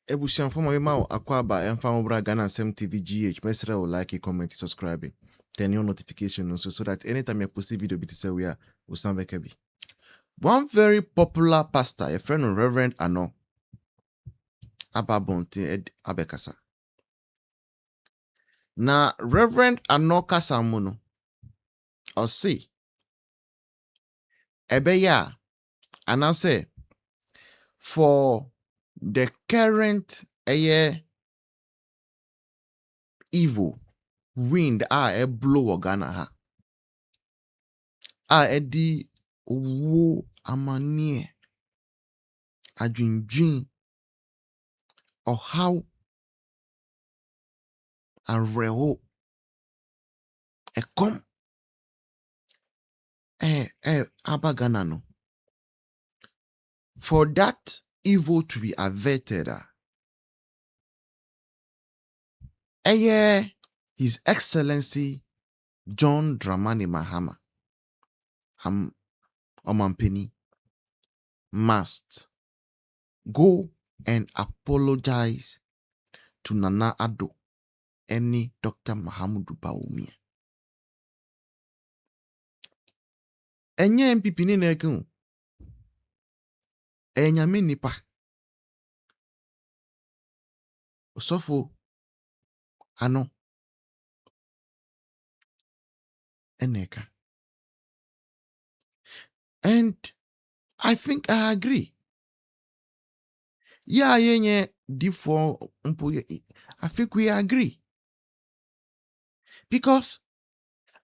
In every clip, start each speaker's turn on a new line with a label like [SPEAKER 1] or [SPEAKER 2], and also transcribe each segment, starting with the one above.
[SPEAKER 1] Ebusian for my mouth, Aquaba, and Famobra Ghana Sem TV GH. Mesra will like, comment, subscribe, turn your notification also so that anytime I post a video, we are Usambekebi. One very popular pastor, a friend of Reverend Anno, Ababonti Ed Abekasa. Na Reverend Anno Kasamono, or see, Ebeya, and I say, for the current evil wind a blow Ghana ha a edi owo amanie adwindwin ɔhaw areho ekom aba Ghana no, for that evil to be averted His Excellency John Dramani Mahama Omampeni must go and apologize to Nana Addo any Dr. Mahamudu Bawumia. Enye MPP ni nekun. Enyame nipa. Osofo ano eneka. And I think I agree. Yeah, D4 I think we agree. Because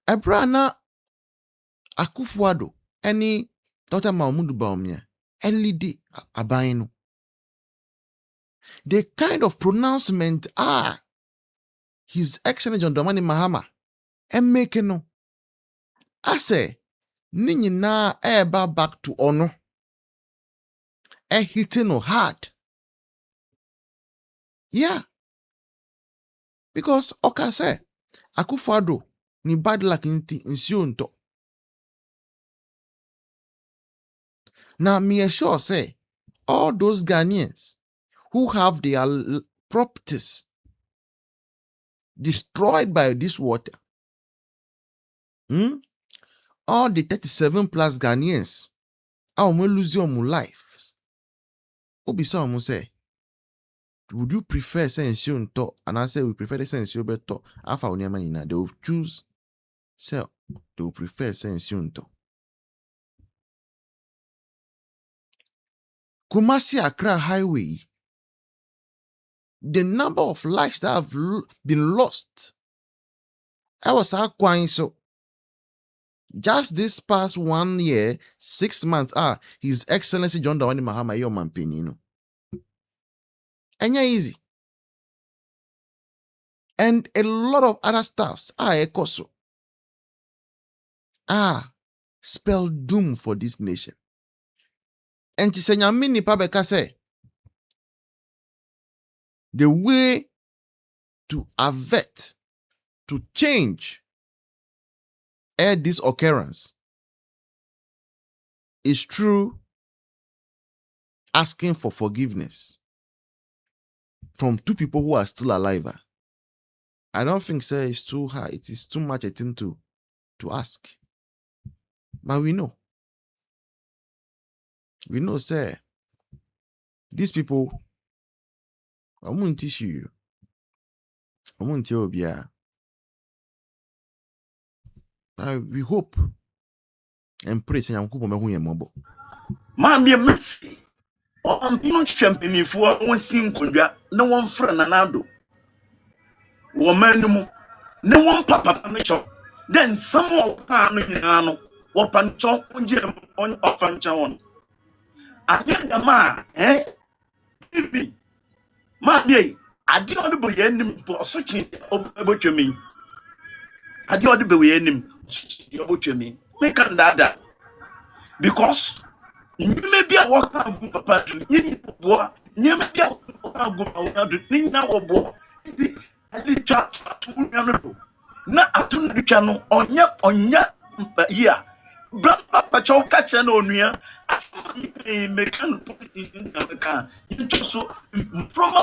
[SPEAKER 1] Abrana Akufo Addo any Dr. Mahamudu Bawumia LED abayino. The kind of pronouncement His Excellency John Dramani Mahama making no. I say Nini na back to honor. Hitting no hard. Yeah. Because Oka say Akufo Addo ni bad luck inti nsionto. Now me assure say all those Ghanaians who have their properties destroyed by this water, all the 37 plus Ghanaians are losing their lives. Obisa say, would you prefer sensation to? And I say we prefer the sensation better. Afa onyama they will choose. So they will prefer sensation to. Kumasi Accra Highway. The number of lives that have been lost. I was quite so. Just this past 1 year, 6 months, His Excellency John Dramani Mahama Omampeni. Enya easy. And a lot of other stuffs ekoso. Spell doom for this nation. And Tisanyami ni pabeka say the way to avert, to change this occurrence is through asking for forgiveness from two people who are still alive. I don't think it's too high. It is too much a thing to ask. But we know. We know, sir. These people, I won't teach you. I won't tell you. We hope and pray. Say, I'm going to go.
[SPEAKER 2] Man, be a mercy. I'm not championing for one single no one friend and Addo. Woman, no one papa nature. Then some more panano, or pancho on offanchon. I get the man, Give me. Man, I did not be any switching about me. I did not be any about me. Make that. Because you may be a walk out good papa to you may be a walk out good to think now or boy. I did chat to Not at the channel on ya, here. Papa chow catch an onia. Mekan politics in America. So from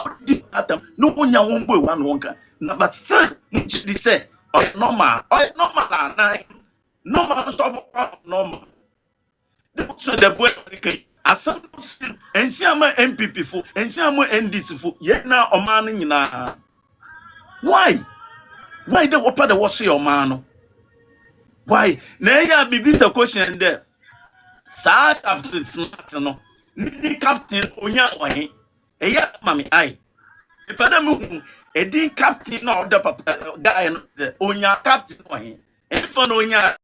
[SPEAKER 2] atom. No one ya won't go one wonka. But sir, they say, oh normal, normal stop normal. So the way asam ensiama MPP fo ensiama NDC fo ye na oman nyina why the wapa the was your man why na ya bibi the question there sa captain smart no ni captain onya ohe eya mami ai if adam edi captain na order papa guy no onya captain ohe if no onya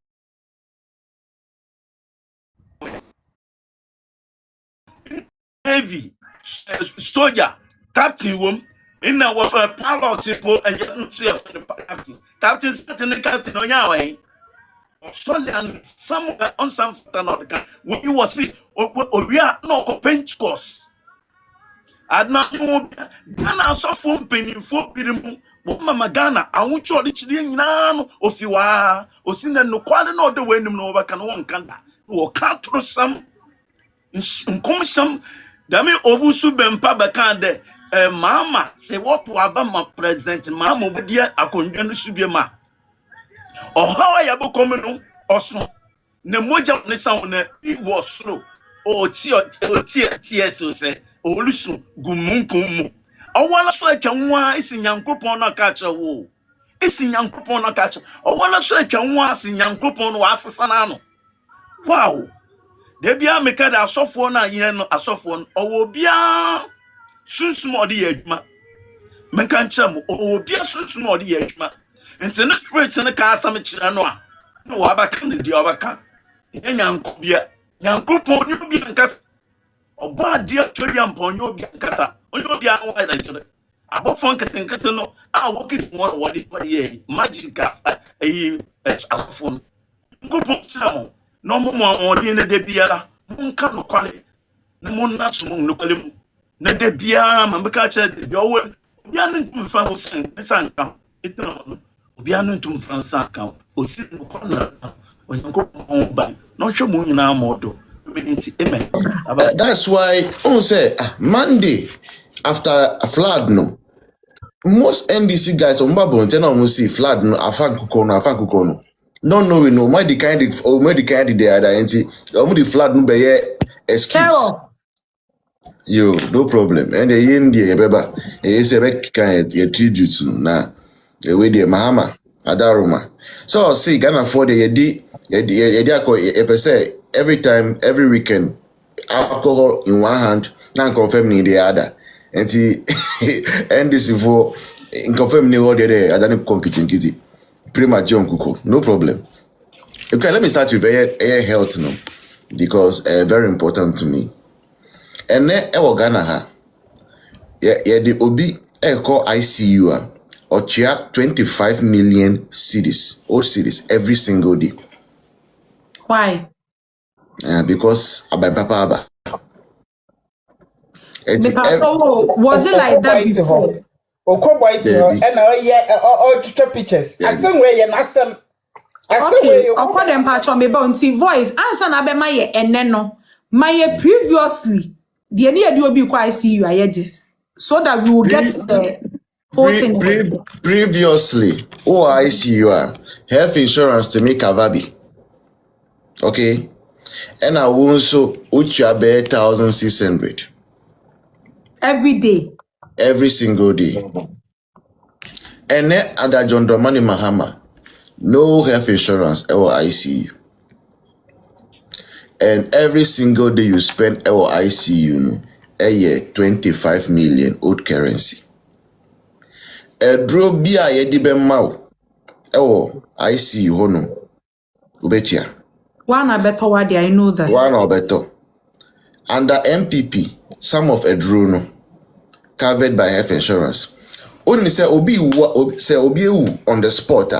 [SPEAKER 2] Navy, soldier, captain wom, in our pilot people and yet not see the captain. Captain sitting the captain on your way. Australian, some on some another. When you was see, or we are no Pentecost. I'd not know Ghana so phone penny for Pidimu. Mama Ghana, I want you to chilling now of you are, or seen no quality no the way no over can one can't, or can't through some. Nkomsham dami ovusu bempa bekande Mahama se wopo aba ma present Mahama obedia akondwa no subie ma ohawa ya bokom no oso na moja ne sa na iwo soro o tie so se olusu gumunkum mu owala so atwa nwa isi nyankopon na ka che wo isi nyankopon na ka che owala so atwa nwa isi nyankopon no asesa na no wow. Debia meka da asofo na yen no asofo no owo bia sunsum odi yadwuma menka nkyerem owo bia sunsum odi yadwuma nti ne spirit ne ka asam kyerɛ no a no wa baka ne dia obaka nyanko bia nyankopon nyu bia nkasa oba dia toriam ponyo bia nkasa onyo bia no wa da kyerɛ abofo nkete no a wokis mo wodi ye magica asofo no nkopon kyerɛ no mo odi ne de biara monka no kwale na monna so no kwale mu na de biara ma mbeka che de owo bia no ntumfa ho san ka etna no bia no ntumfa san ka osi no kwale onyanko ba no hwe mu nyina modo amen.
[SPEAKER 1] That's why on say Monday after a flood no most NDC guys on Babon tell almost see flood no afankuko no no knowing no my the kind the other anti the flood no be excuse yo no problem and the yin the beba e say be kind your tribute na the way the Mahama Adaroma so see Ghana for the yedi every time every weekend alcohol in one hand now confirming in the other and see and this for in confirming all the other I don't competing premature kuko no problem. Okay, let me start with air health no because very important to me. And then Ghana ha the obi call ICU or chia 25 million old cities every single day.
[SPEAKER 3] Why?
[SPEAKER 1] Because abang papa aba.
[SPEAKER 3] Was it like that before?
[SPEAKER 4] And all pictures. I say where you nasem.
[SPEAKER 3] Okay, I'll call them patch on me bounty voice. Answer na be my and no. My previously, the near do be quite see you just so that we will get the whole thing.
[SPEAKER 1] Previously, ICU health insurance to make a baby. Okay, and I also ucha be 1,600
[SPEAKER 3] every day.
[SPEAKER 1] Every single day. And then under John Dramani Mahama, no health insurance or ICU. And every single day you spend or ICU, a year 25 million old currency. A drop be a yedibe mau or ICU hono. Ubetia.
[SPEAKER 3] One or better word, I know that.
[SPEAKER 1] One or better. Under MPP, some of a drone covered by health insurance. Only say obi on the spot.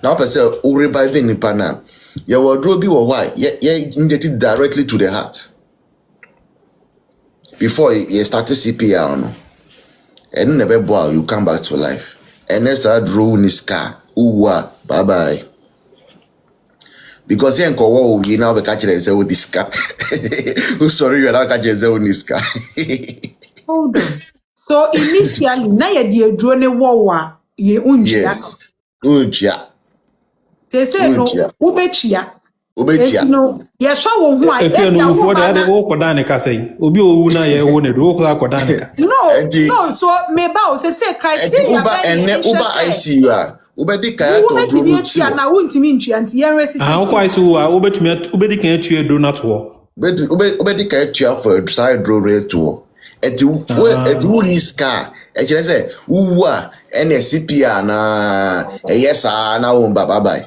[SPEAKER 1] Now person o reviving the pana. Your wardrobe or why? Injected directly to the heart. Before you started CPR no. And never bow, you come back to life. And then start drawing this car. Bye bye.
[SPEAKER 5] because yen ko wo we now be catch say o diska. Sorry, you now catch say o diska.
[SPEAKER 3] Hold on. So initially, na ye die duro ne wo wa ye unjia.
[SPEAKER 5] Yes. Unjia.
[SPEAKER 3] They say no, ubechia.
[SPEAKER 5] Obechia.
[SPEAKER 3] No, ye sha wo hu a
[SPEAKER 6] If you know for that, wo koda ne ka say. Obi owu na ye wo ne do koda ne ka.
[SPEAKER 3] No, so me ba o say criteria
[SPEAKER 5] Uba ene Uba ICU a. Ubedi kaya to do
[SPEAKER 3] no na wuntimi ntwa nti yen resiti.
[SPEAKER 6] Ah, kwa isu a ubedi kan atue do na to.
[SPEAKER 5] Ubedi kaya tua for side drone to. Eti wo riska. Ekire say uwu a ene CPR na yesa na wo baba bai.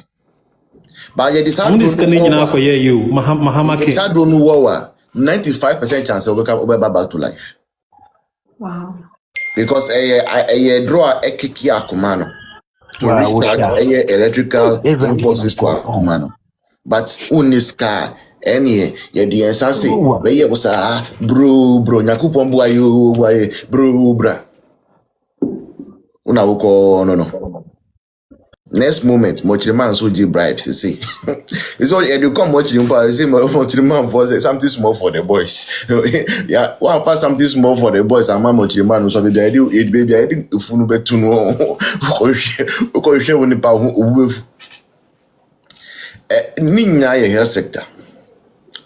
[SPEAKER 5] But you decide to
[SPEAKER 6] you Mahama
[SPEAKER 5] ke. Decide to know 95% chance of become back to life.
[SPEAKER 3] Wow.
[SPEAKER 5] Because a draw a kick Akumano to restart a electrical impulses to Akumano. But uniska any the answer say where was bro Akufo Addo bro bra. Una woko no. Next moment, Mochiriman so give bribes. You see, it's all you come Mochiriman. You see, Mochiriman for something small for the boys. Yeah, one pass something small for the boys. And Mochiriman so the idea it baby. I think if you bet to know, because you when the power with Nina health sector.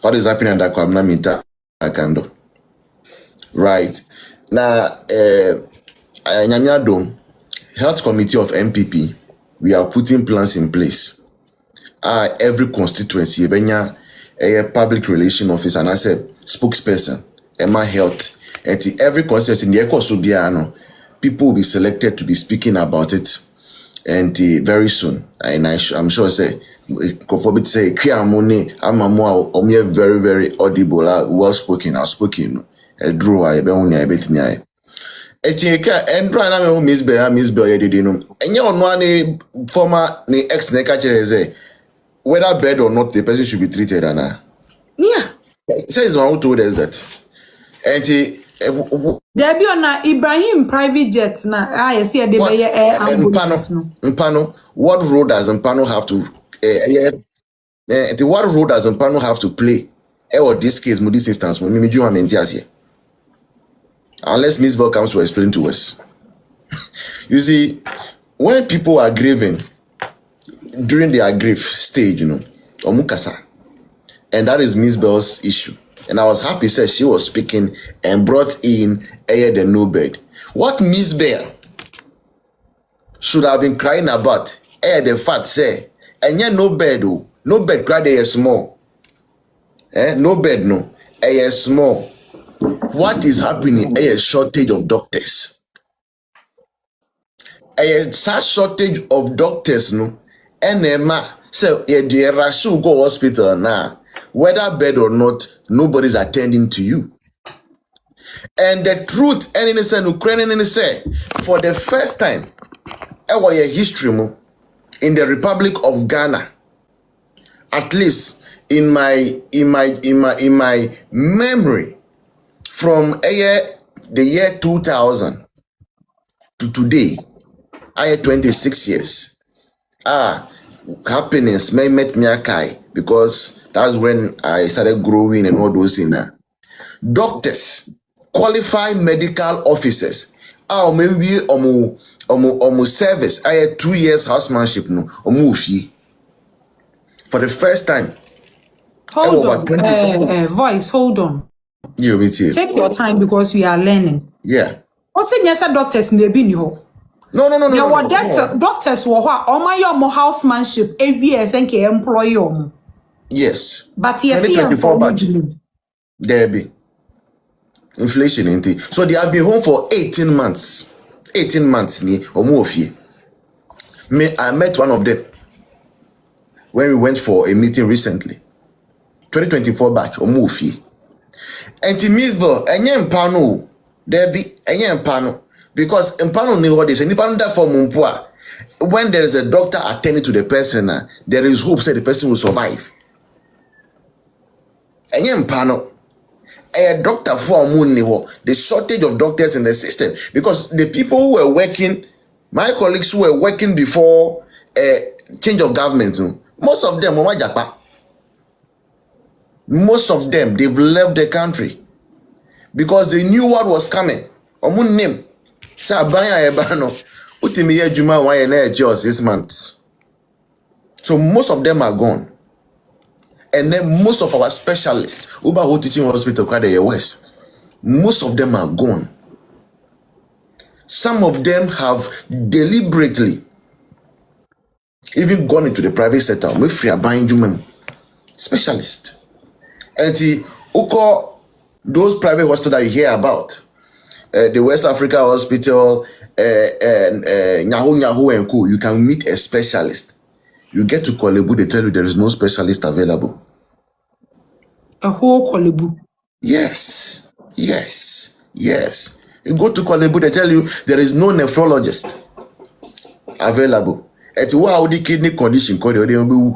[SPEAKER 5] What is happening at that Kwamna Akando? Right now, Nyanyado Health Committee of MPP. We are putting plans in place. Every constituency, a public relation officer, and I said spokesperson, Emma Health, and every constituency in the Eco people will be selected to be speaking about it, and very soon. And I'm sure say, Kofobi say, Kiamone, Amamwa, Omia, very, very audible, well spoken, outspoken, a drawer, a beonia, a bit me. Echika endra na me Miss Bell yedidi no enye ono ani former ni ex na ka kire say whether bed or not the person should be treated ana
[SPEAKER 3] Yeah,
[SPEAKER 5] says one who told us that and
[SPEAKER 3] there be on Ibrahim private jet na I see they be air ambulance no
[SPEAKER 5] Mpano what role does Mpano have to what role does Mpano have to play or this case mo this instance mo mi ju amenti ase. Unless Miss Bell comes to explain to us. You see, when people are grieving during their grief stage, omukasa, and that is Miss Bell's issue. And I was happy said she was speaking and brought in the no bed. What Miss Bell should have been crying about, the fact say, and yet no bed, no bed cried a small. No bed, no, a small. What is happening? A shortage of doctors. A such shortage of doctors, no. NMA so the Rashu go hospital now. Whether bed or not, nobody's attending to you. And the truth, and in Ukrainian say, for the first time, ever a history in the Republic of Ghana, at least in my memory. From the year 2000 to today, I had 26 years. Happiness may met me akai because that's when I started growing and all those things. Doctors, qualified medical officers, maybe service. I had 2 years housemanship no for the first time.
[SPEAKER 3] Hold on, voice, hold on.
[SPEAKER 5] You me too.
[SPEAKER 3] Take your time because we are learning.
[SPEAKER 5] Yeah.
[SPEAKER 3] What's in yes, doctors in the bin ho?
[SPEAKER 5] No.
[SPEAKER 3] Doctors were what? Oh my your housemanship, ABS and employee.
[SPEAKER 5] Yes.
[SPEAKER 3] But yes,
[SPEAKER 5] there be inflation in it. So they have been home for 18 months. 18 months ni omuofie. I met one of them when we went for a meeting recently. 2024 batch omuofie. And to Miss Bell, Mpano, there be Mpano, because Mpano knew what they say. Nipano for Mumpua. When there is a doctor attending to the person, there is hope that the person will survive. Mpano, a doctor for Muniho, the shortage of doctors in the system, because the people who were working, my colleagues who were working before change of government, most of them were Japa. Most of them, they've left the country because they knew what was coming. Omun name. Sa abaya ebano. Utimi ye juma 1 year or 6 months. So most of them are gone. And then most of our specialists, Uba who teaching hospital quite the West, most of them are gone. Some of them have deliberately even gone into the private sector. We free buying human specialist. And the those private hospitals that you hear about, the West Africa Hospital, and Nyahu and Co. You can meet a specialist. You get to Kolebu, they tell you there is no specialist available.
[SPEAKER 3] A whole Kolebu.
[SPEAKER 5] Yes. You go to Kolebu, they tell you there is no nephrologist available. At wow, the kidney condition called the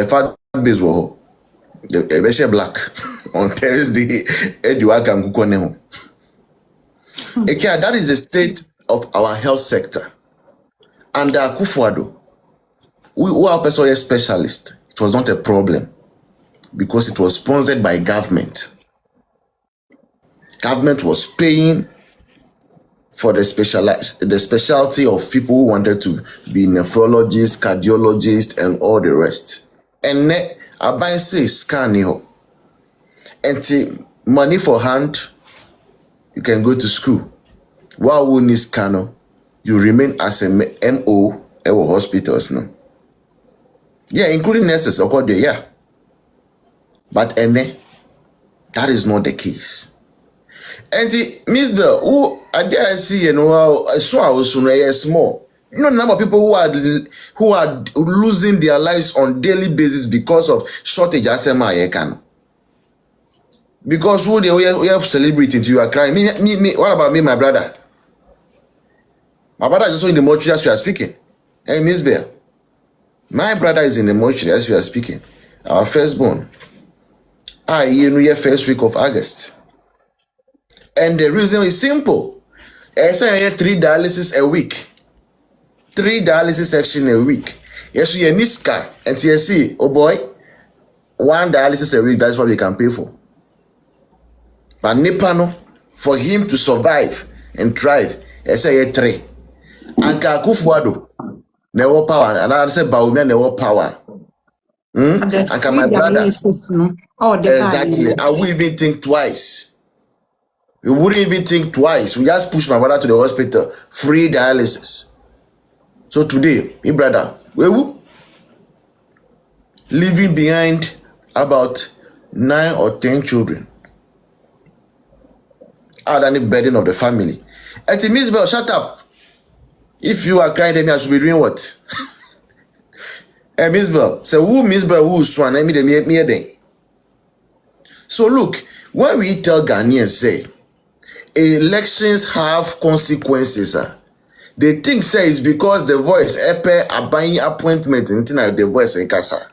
[SPEAKER 5] fat base wo the black on Thursday that is the state of our health sector. Under Akufo Addo, we are also a specialist. It was not a problem because it was sponsored by government. Government was paying for the specialty of people who wanted to be nephrologists, cardiologists, and all the rest. And I say scan you. And money for hand, you can go to school. While we need scanner, you remain as a MO at hospitals now. Yeah, including nurses, okay, yeah. But that is not the case. And Miss Bell, who I dare see, I saw I was small. You know, the number of people who are losing their lives on daily basis because of shortage as a because who we have celebrities, you are crying. Me, what about me, my brother? My brother is also in the mortuary as we are speaking. Hey, Miss Bell, my brother is in the mortuary as we are speaking. Our firstborn. First week of August. And the reason is simple. I say 3 dialysis a week. 3 dialysis section a week. Yes, you need scan. And you see, oh boy, 1 dialysis a week, that's what we can pay for. But Nepano, for him to survive and thrive, I say 3. And Akufo Addo, never power. And I say Bawumia never power. And my brother, exactly. I will even think twice. We wouldn't even think twice. We just push my brother to the hospital, free dialysis. So today, my brother, we will leaving behind about 9 or 10 children. Out of the burden of the family. And Miss Bell, shut up. If you are crying, then I should be doing what? Hey, Miss Bell, so who Miss Bell who swan? Me day. So look, when we tell Ghanaians say elections have consequences, they think say it's because the voice are buying appointment until the voice in casa.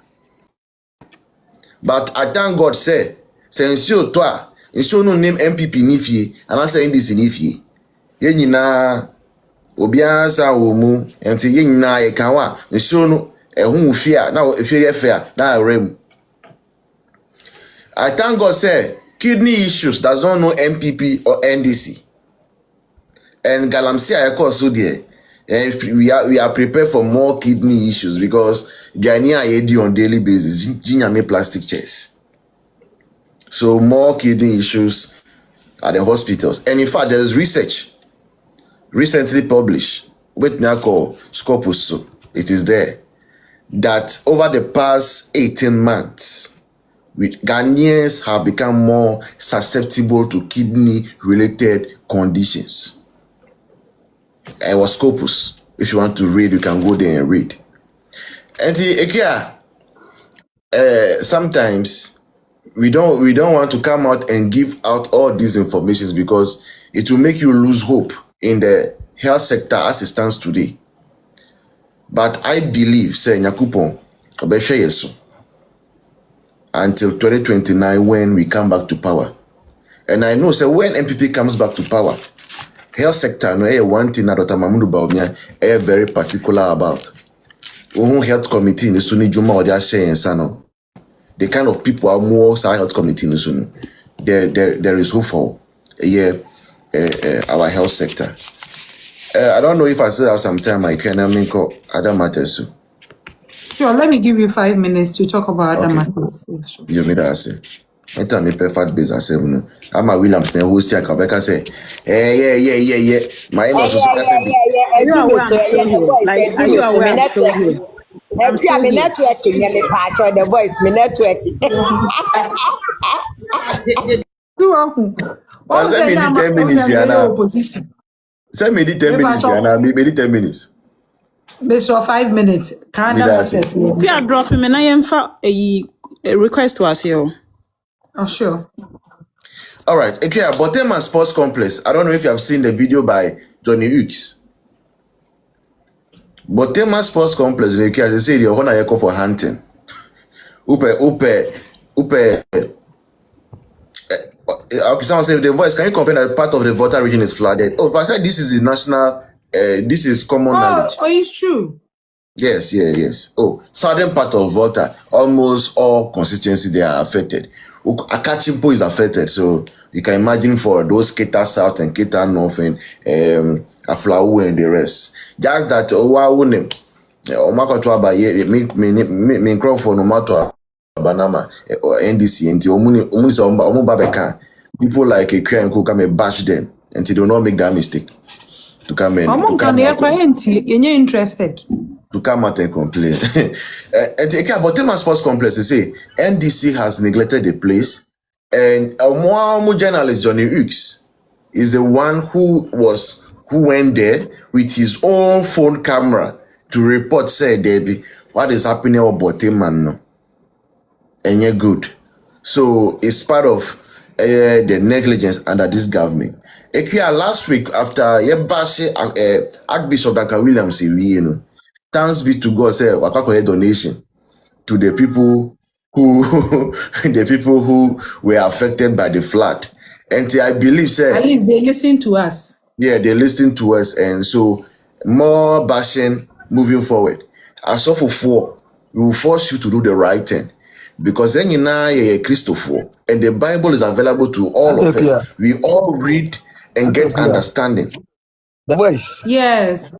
[SPEAKER 5] But I thank God say since you toa, you no name MPP nifie, and I say this nifie. Ye nyina obiara sa wo mu enti ye nyina ye kanwa nsuo no ehun fia na efie ye fia na rem. I thank God say kidney issues does not know MPP or NDC. And Galamsey so there. We are prepared for more kidney issues because Ghanaian AD on daily basis ginyame plastic chairs. So more kidney issues at the hospitals. And in fact, there is research recently published with Nyako Scopus, so it is there, that over the past 18 months, Ghanaians have become more susceptible to kidney-related conditions. It was Scopus. If you want to read, you can go there and read. And sometimes we don't want to come out and give out all these informations because it will make you lose hope in the health sector as it stands today. But I believe, say Nyakupon, obeshe yesu until 2029 when we come back to power. And I know, say when MPP comes back to power, health sector no one thing that Dr. Bawumia very particular about. health committee in the Sunni Juma or they are sharing sano. The kind of people are more health committee in the Sunni. There is hope for our health sector. I don't know if I still have some time. I can call other matters.
[SPEAKER 3] Sure, let me give you 5 minutes to talk about other matters. Yeah, sure.
[SPEAKER 5] You made that say. I tell me perfect base. I say, I'm a Williams. Then who's here? Quebec. I say, yeah. My email is
[SPEAKER 7] Are you aware I'm still here? Like, are you aware I'm still here? I'm still here.
[SPEAKER 4] Networking. Let me patch on the voice. Me networking.
[SPEAKER 3] What was
[SPEAKER 5] Send me
[SPEAKER 3] that?
[SPEAKER 5] 10 minutes, Yana.
[SPEAKER 3] Opposition.
[SPEAKER 5] Send me 10 minutes, Yana. Maybe 10 minutes.
[SPEAKER 3] Bishop 5 minutes. Canada matters.
[SPEAKER 7] We are dropping me. I am for a request to us here.
[SPEAKER 3] Oh, sure.
[SPEAKER 5] All right. Okay, Botema Sports Complex. I don't know if you have seen the video by Johnny Hughes. Botema Sports Complex, okay, as I say, you're going to for hunting. Okay, someone say the voice. Can you confirm that part of the Volta region is flooded? Oh, but I said this is the national. This is common knowledge.
[SPEAKER 3] Oh, it's true.
[SPEAKER 5] Yes. Oh, southern part of Volta, almost all constituency they are affected. Akachimpo is affected, so you can imagine for those Keta South and Keta North and Aflawu and the rest. Just that Owawunem, Omakotwaba, me Crawford, no matter Banama or NDC, and Omubabeka. People like a crime who come and bash them until they do not make that mistake. To come in.
[SPEAKER 3] You're interested.
[SPEAKER 5] To come out and complain. And about Tema Sports Complex, they say NDC has neglected the place, and a journalist Johnny Hughes is the one who went there with his own phone camera to report. Say, Debbie, what is happening about Tema no? And you're good. So it's part of the negligence under this government. Last week after Archbishop Duncan Williams, thanks be to God, say a donation to the people who were affected by the flood. And I believe, say,
[SPEAKER 3] at least they listen to us.
[SPEAKER 5] Yeah, they listen to us, and so more bashing moving forward. As of for, we will force you to do the right thing. Because then you know you're a Christopher, and the Bible is available to all of us. We all read and get understanding.
[SPEAKER 8] The voice.
[SPEAKER 3] Yes.